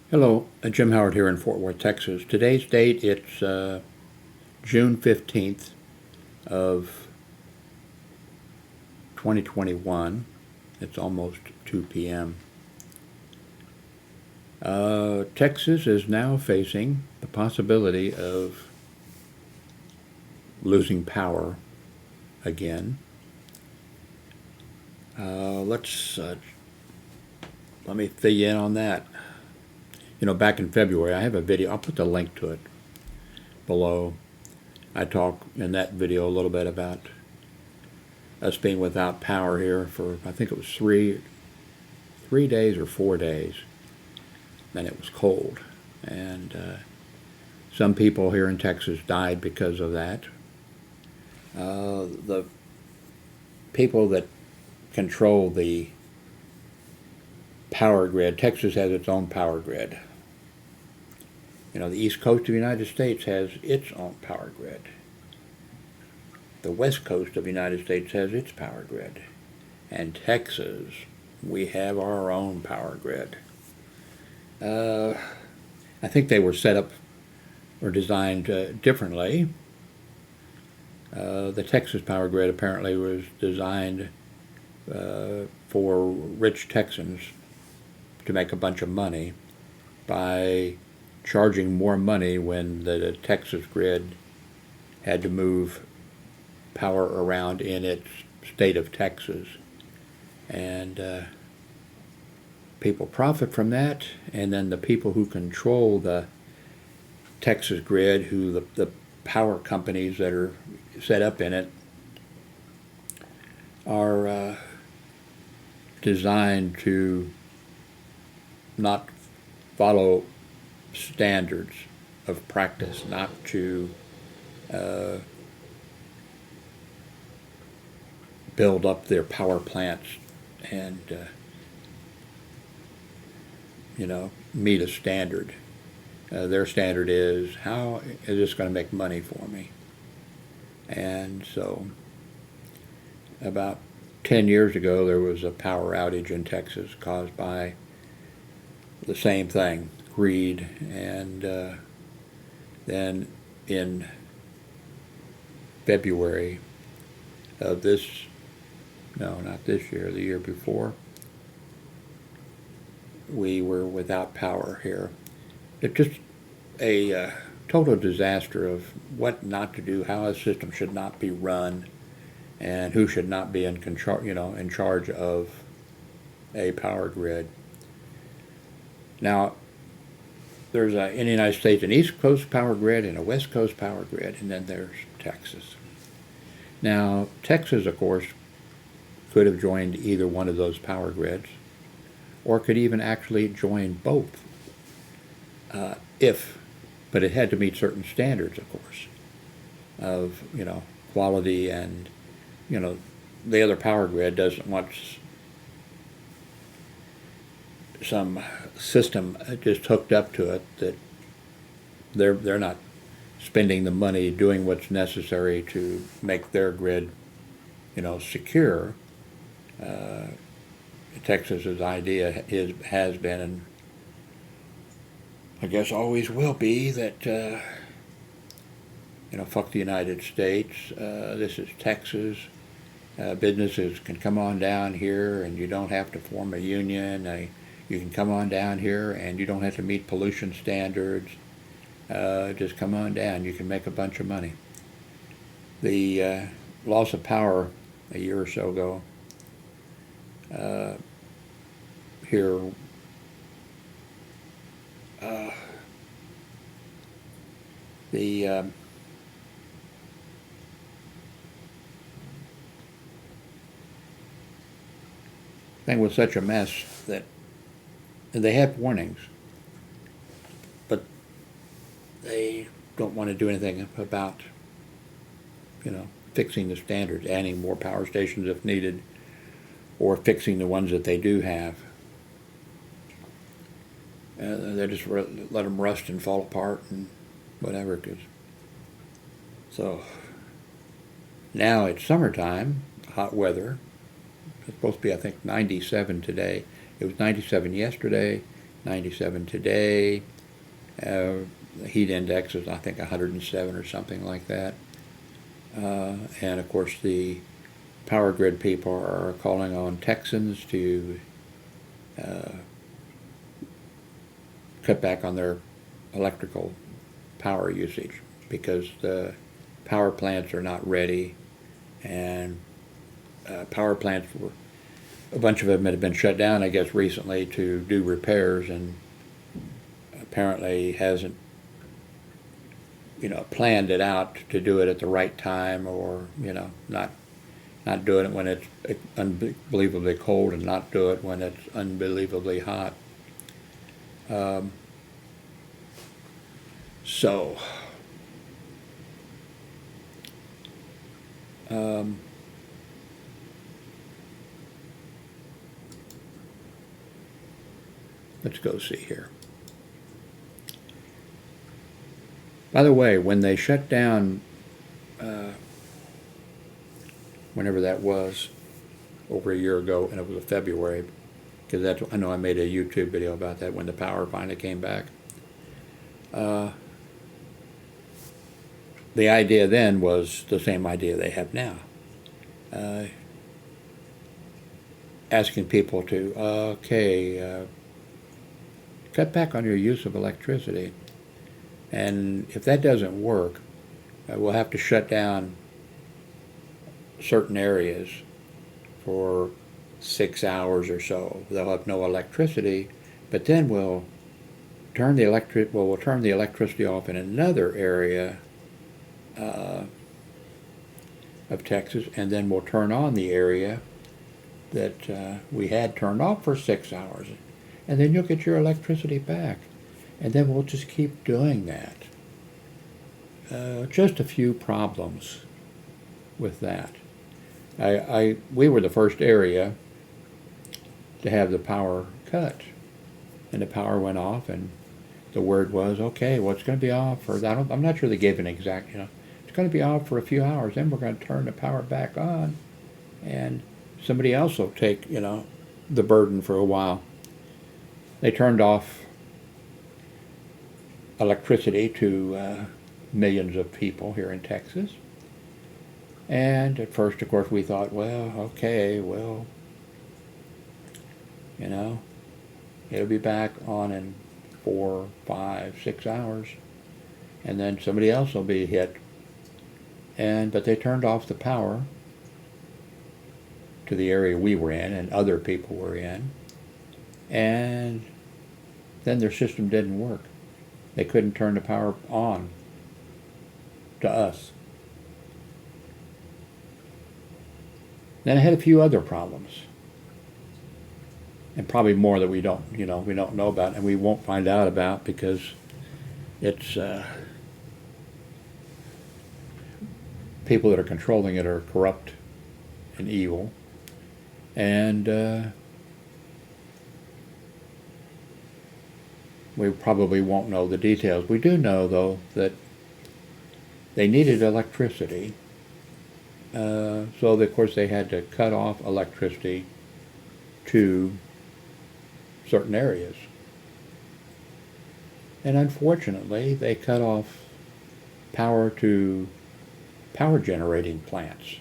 Hello, Jim Howard here in Fort Worth, Texas. Today's date, it's June 15th of 2021. It's almost 2 p.m. Texas is now facing the possibility of losing power again. Let me fill you in on that. Back in February, I have a video. I'll put the link to it below. I talk in that video a little bit about us being without power here for, I think it was three days or 4 days, and it was cold. And some people here in Texas died because of that. The people that control the power grid, Texas has its own power grid. The East Coast of the United States has its own power grid. The West Coast of the United States has its power grid. And Texas, we have our own power grid. I think they were set up or designed differently. The Texas power grid apparently was designed for rich Texans to make a bunch of money by charging more money when the Texas grid had to move power around in its state of Texas. And people profit from that, and then the people who control the Texas grid, the power companies that are set up in it, are designed to not follow standards of practice, not to build up their power plants and meet a standard. Their standard is, how is this going to make money for me? And so about 10 years ago there was a power outage in Texas caused by the same thing, greed. And then in February of not this year, the year before, we were without power here. It's just a total disaster of what not to do, how a system should not be run, and who should not be in control, in charge of a power grid. Now, there's in the United States an East Coast power grid and a West Coast power grid, and then there's Texas. Now, Texas, of course, could have joined either one of those power grids, or could even actually join both, but it had to meet certain standards, of course, of quality, and the other power grid doesn't want some system just hooked up to it that they're not spending the money doing what's necessary to make their grid secure. Texas's idea has been, and I guess always will be, that fuck the United States. This is Texas. Businesses can come on down here, and you don't have to form a union. You can come on down here, and you don't have to meet pollution standards. Just come on down. You can make a bunch of money. The loss of power a year or so ago here, the thing was such a mess that they have warnings, but they don't want to do anything about fixing the standards, adding more power stations if needed, or fixing the ones that they do have. They just let them rust and fall apart and whatever it is. So now it's summertime, hot weather. It's supposed to be, I think, 97 today. It was 97 yesterday, 97 today. The heat index is, I think, 107 or something like that. And of course, the power grid people are calling on Texans to cut back on their electrical power usage because the power plants are not ready, and power plants were, a bunch of them had been shut down, I guess, recently to do repairs, and apparently hasn't, planned it out to do it at the right time, or, not doing it when it's unbelievably cold and not do it when it's unbelievably hot. So, let's go see here. By the way, when they shut down, whenever that was, over a year ago, and it was February, because I know I made a YouTube video about that when the power finally came back. The idea then was the same idea they have now. Asking people to, cut back on your use of electricity. And if that doesn't work, we'll have to shut down certain areas for 6 hours or so. They'll have no electricity, but then we'll turn the electricity off in another area of Texas, and then we'll turn on the area that we had turned off for 6 hours, and then you'll get your electricity back, and then we'll just keep doing that. Just a few problems with that. We were the first area to have the power cut, and the power went off, and the word was, okay, well, it's going to be off for, I'm not sure they gave an exact, it's going to be off for a few hours, then we're going to turn the power back on, and somebody else will take, the burden for a while. They turned off electricity to millions of people here in Texas. And at first, of course, we thought, well, okay, it'll be back on in 4, 5, 6 hours, and then somebody else will be hit. But they turned off the power to the area we were in and other people were in, and then their system didn't work. They couldn't turn the power on to us. Then I had a few other problems, and probably more that we don't know about, and we won't find out about because it's people that are controlling it are corrupt and evil, and we probably won't know the details. We do know, though, that they needed electricity. So, of course, they had to cut off electricity to certain areas. And unfortunately, they cut off power to power generating plants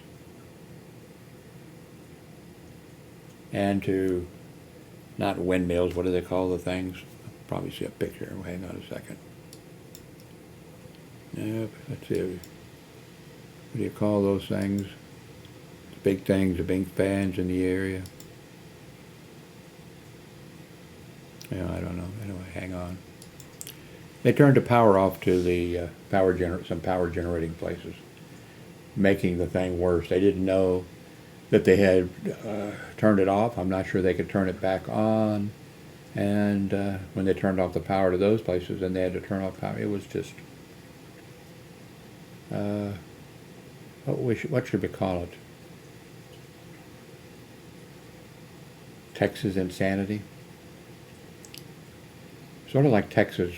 and to, not windmills, what do they call the things? I'll probably see a picture. Hang on a second. Yep, let's see. What do you call those things? The big things, the big fans in the area. Yeah, I don't know. Anyway, hang on. They turned the power off to the some power generating places, making the thing worse. They didn't know that they had turned it off. I'm not sure they could turn it back on. And when they turned off the power to those places, then they had to turn off power. It was just what should we call it? Texas insanity? Sort of like Texas,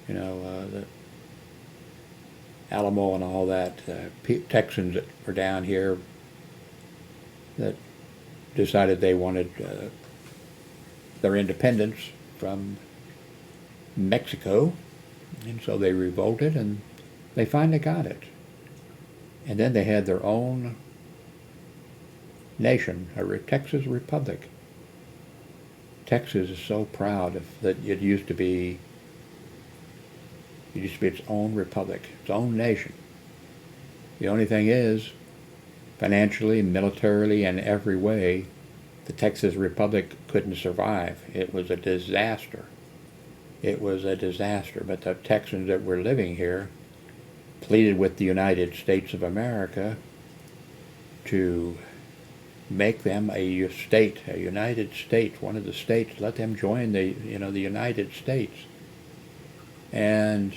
the Alamo and all that. Texans that were down here that decided they wanted their independence from Mexico, and so they revolted, and they finally got it. And then they had their own nation, a Texas Republic. Texas is so proud that it used to be its own republic, its own nation. The only thing is, financially, militarily, and every way, the Texas Republic couldn't survive. It was a disaster. It was a disaster. But the Texans that were living here pleaded with the United States of America to make them a state, a United States, one of the states. Let them join the United States. And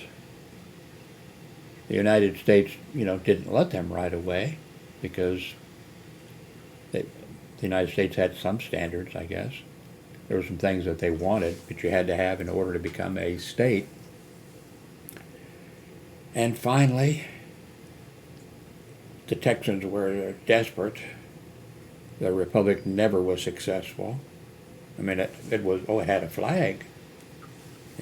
the United States, didn't let them right away because the United States had some standards, I guess. There were some things that they wanted that you had to have in order to become a state. And finally, the Texans were desperate. The Republic never was successful. I mean, it had a flag,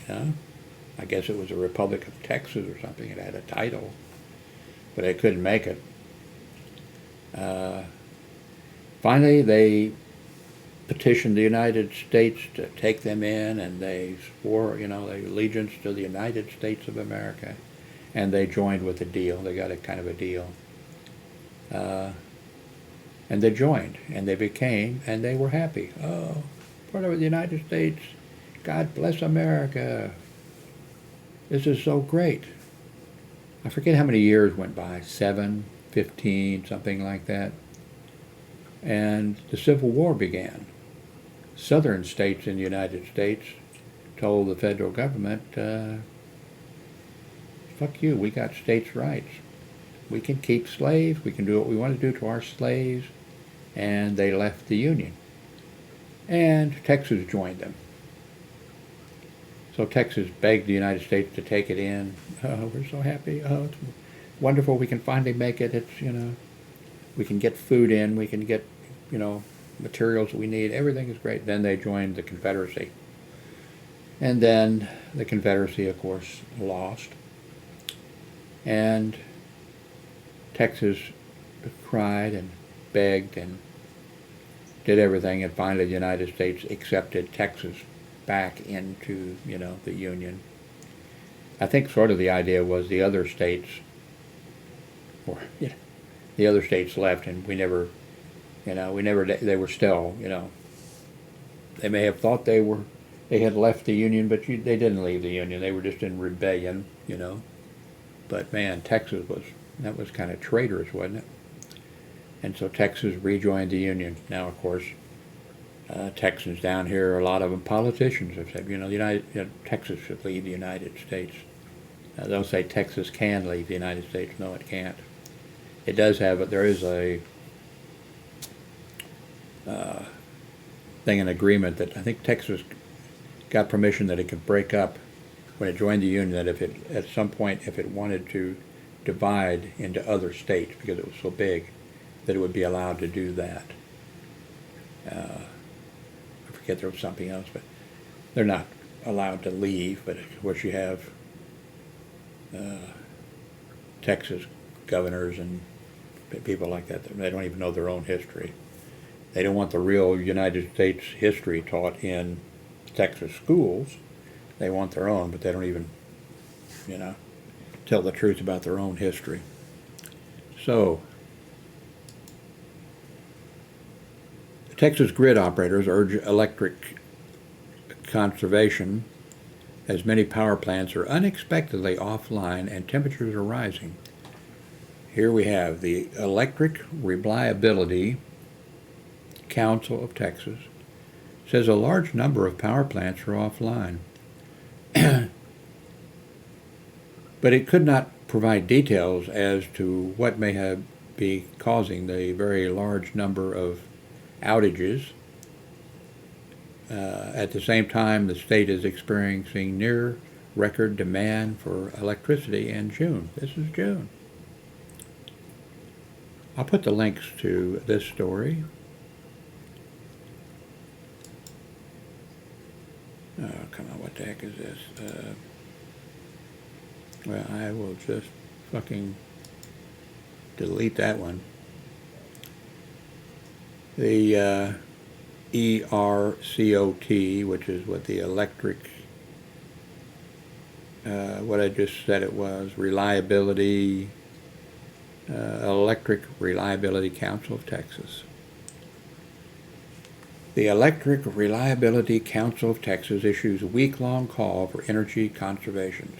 I guess it was a Republic of Texas or something. It had a title, but it couldn't make it. Finally, they petitioned the United States to take them in, and they swore, their allegiance to the United States of America, and they joined with a deal. They got a kind of a deal. And they joined, and they were happy. Oh, part of the United States. God bless America. This is so great. I forget how many years went by, 7, 15, something like that. And the Civil War began. Southern states in the United States told the federal government, fuck you, we got states' rights. We can keep slaves, we can do what we want to do to our slaves, and they left the Union. And Texas joined them. So Texas begged the United States to take it in. Oh, we're so happy. Oh, it's wonderful. We can finally make it. It's, we can get food in. We can get, materials we need. Everything is great. Then they joined the Confederacy. And then the Confederacy, of course, lost. And Texas cried and begged and did everything. And finally the United States accepted Texas back into, the Union. I think sort of the idea was the other states, the other states left, and they were still, they may have thought they had left the Union, but they didn't leave the Union. They were just in rebellion, But man, Texas that was kind of traitorous, wasn't it? And so Texas rejoined the Union. Now, of course, Texans down here, a lot of them politicians have said, Texas should leave the United States. They'll say Texas can leave the United States. No, it can't. It does there is a an agreement that I think Texas got permission that it could break up when it joined the Union, that if it, at some point, if it wanted to divide into other states because it was so big, that it would be allowed to do that. I forget there was something else, but they're not allowed to leave, but of course you have Texas governors and people like that. They don't even know their own history. They don't want the real United States history taught in Texas schools. They want their own, but they don't even, tell the truth about their own history. So, Texas grid operators urge electric conservation as many power plants are unexpectedly offline and temperatures are rising. Here we have the Electric Reliability Council of Texas says a large number of power plants are offline. But it could not provide details as to what may be causing the very large number of outages. At the same time, the state is experiencing near record demand for electricity in June. This is June. I'll put the links to this story. the heck is this? Well, I will just fucking delete that one. The ERCOT, which is what the electric, what I just said it was, Reliability, Electric Reliability Council of Texas. The Electric Reliability Council of Texas issues a week-long call for energy conservation.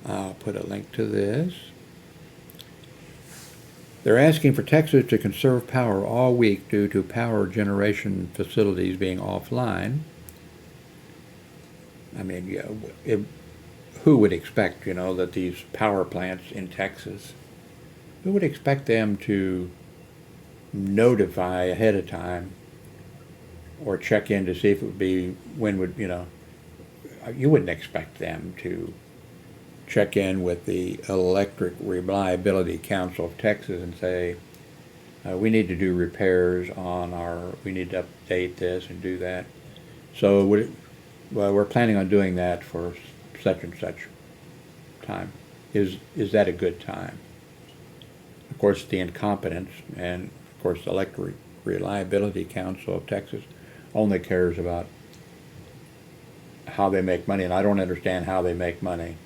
I'll put a link to this. They're asking for Texas to conserve power all week due to power generation facilities being offline. I mean, yeah, who would expect, that these power plants in Texas, who would expect them to notify ahead of time or check in to see if it would be, when would, you wouldn't expect them to check in with the Electric Reliability Council of Texas and say, we need to do repairs on we need to update this and do that. So we're planning on doing that for such and such time. Is that a good time? Of course, the incompetence, and of course the Electric Reliability Council of Texas only cares about how they make money, and I don't understand how they make money,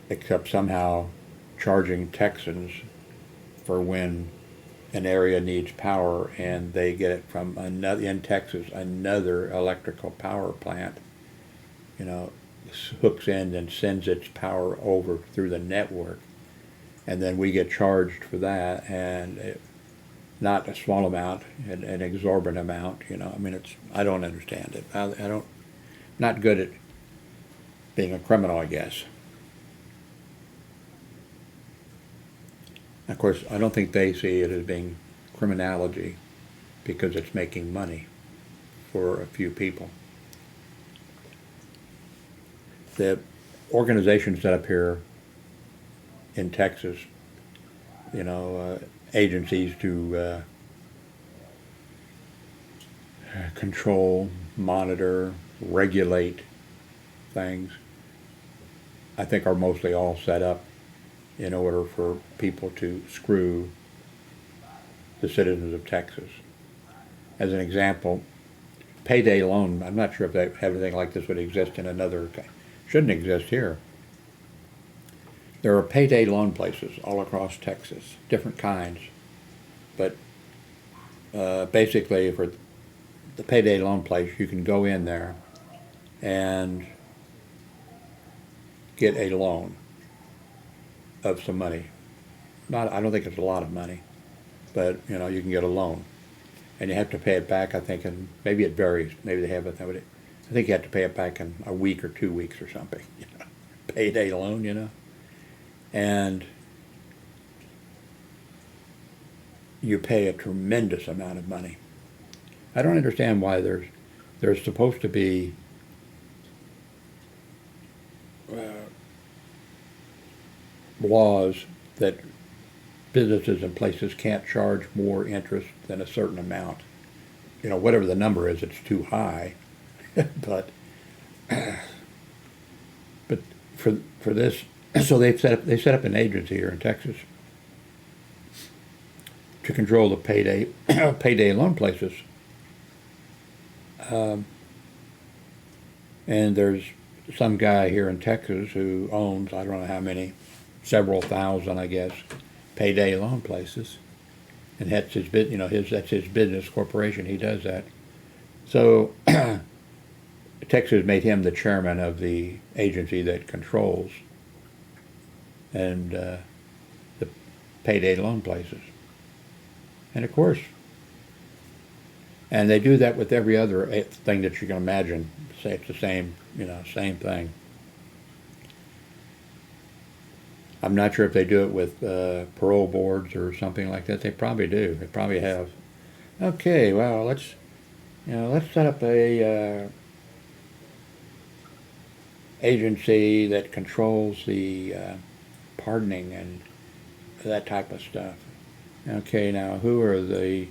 except somehow charging Texans for when an area needs power and they get it from in Texas, another electrical power plant, hooks in and sends its power over through the network. And then we get charged for that, and not a small amount, an exorbitant amount, I mean, I don't understand it. Not good at being a criminal, I guess. Of course, I don't think they see it as being criminality because it's making money for a few people. The organization set up here in Texas, agencies to control, monitor, regulate things, I think are mostly all set up in order for people to screw the citizens of Texas. As an example, payday loan, I'm not sure if anything like this would exist in another, shouldn't exist here. There are payday loan places all across Texas, different kinds, but basically for the payday loan place, you can go in there and get a loan of some money. I don't think it's a lot of money, but you can get a loan, and you have to pay it back. I think, and maybe it varies. Maybe they have it. I think you have to pay it back in a week or 2 weeks or something. Payday loan, and you pay a tremendous amount of money. I don't understand why there's supposed to be laws that businesses and places can't charge more interest than a certain amount. Whatever the number is, it's too high. but for this, so they set up an agency here in Texas to control the payday loan places. And there's some guy here in Texas who owns, I don't know how many, several thousand, I guess, payday loan places, and that's his that's his business corporation. He does that. So Texas made him the chairman of the agency that controls and the payday loan places. And of course, and they do that with every other thing that you can imagine. Say it's the same, same thing. I'm not sure if they do it with parole boards or something like that. They probably do. They probably have. Okay, well, let's set up a agency that controls the pardoning and that type of stuff. Okay, now who are the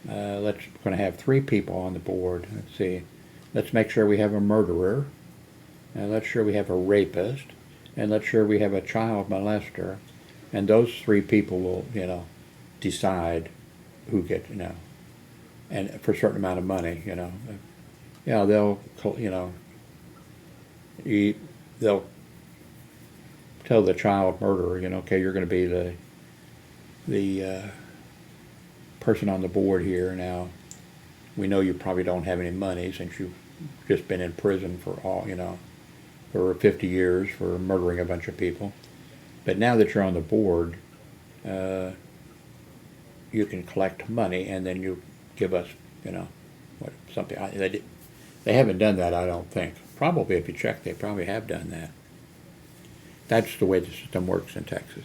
Let's going to have 3 people on the board. Let's see. Let's make sure we have a murderer, and let's sure we have a rapist, and let's sure we have a child molester, and those 3 people will, decide who gets, and for a certain amount of money, yeah, they'll, they'll tell the child murderer, okay, you're going to be the person on the board here now. We know you probably don't have any money since you've just been in prison for for 50 years for murdering a bunch of people. But now that you're on the board, you can collect money and then you give us, something. They haven't done that, I don't think. Probably, if you check, they probably have done that. That's the way the system works in Texas.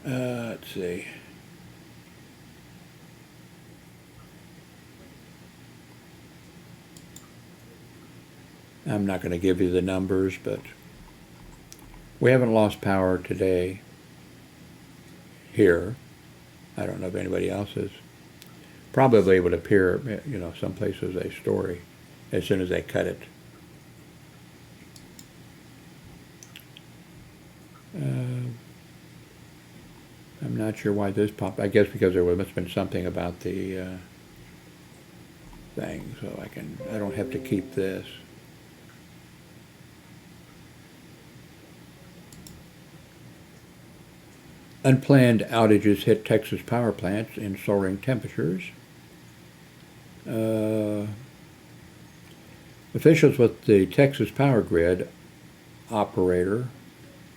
Let's see. I'm not going to give you the numbers, but we haven't lost power today here. I don't know if anybody else is. Probably it would appear, some places a story as soon as they cut it. I'm not sure why this popped. I guess because there must have been something about the thing, so I don't have to keep this. Unplanned outages hit Texas power plants in soaring temperatures. Officials with the Texas power grid operator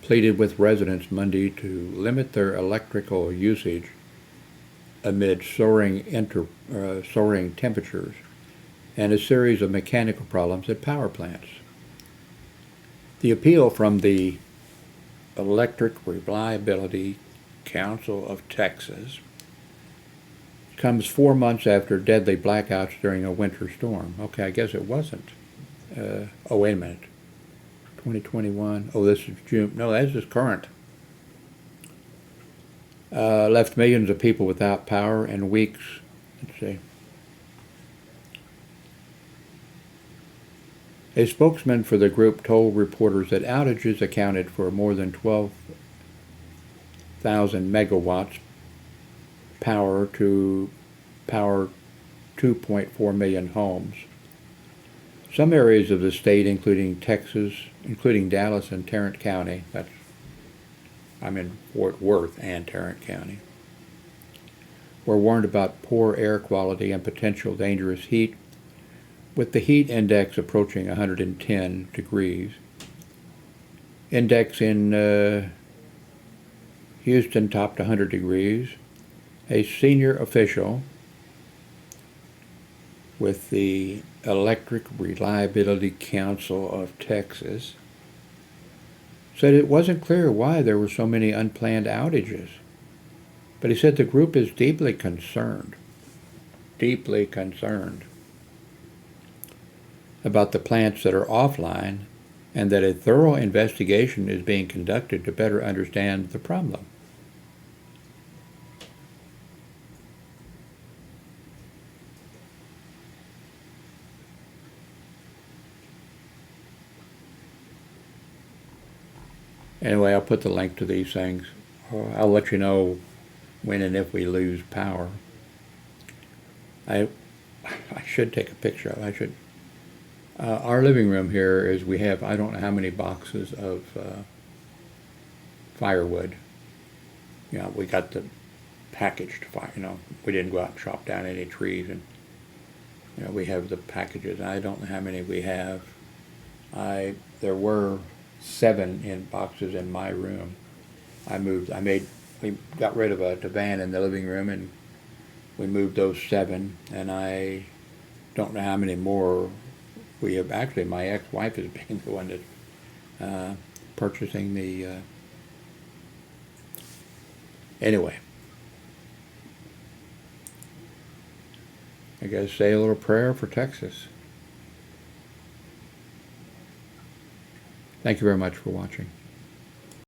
pleaded with residents Monday to limit their electrical usage amid soaring temperatures and a series of mechanical problems at power plants. The appeal from the Electric Reliability Council of Texas comes 4 months after deadly blackouts during a winter storm. Okay, I guess it wasn't. Oh, wait a minute. 2021. Oh, this is June. No, this is current. Left millions of people without power in weeks. Let's see. A spokesman for the group told reporters that outages accounted for more than 12,000 megawatts power to power 2.4 million homes. Some areas of the state, including Dallas and Tarrant County, I'm in Fort Worth and Tarrant County, were warned about poor air quality and potential dangerous heat, with the heat index approaching 110 degrees. Index in Houston topped 100 degrees. A senior official with the Electric Reliability Council of Texas said it wasn't clear why there were so many unplanned outages, but he said the group is deeply concerned about the plants that are offline and that a thorough investigation is being conducted to better understand the problem. Anyway, I'll put the link to these things. I'll let you know when and if we lose power. I should take a picture of it. I should. Our living room here is, we have, I don't know how many boxes of firewood. We got the packaged fire, we didn't go out and chop down any trees, and we have the packages. I don't know how many we have. There were 7 in boxes in my room. We got rid of a divan in the living room, and we moved those 7, and I don't know how many more we have. Actually, my ex-wife is being the one that's purchasing the, anyway. I guess say a little prayer for Texas. Thank you very much for watching.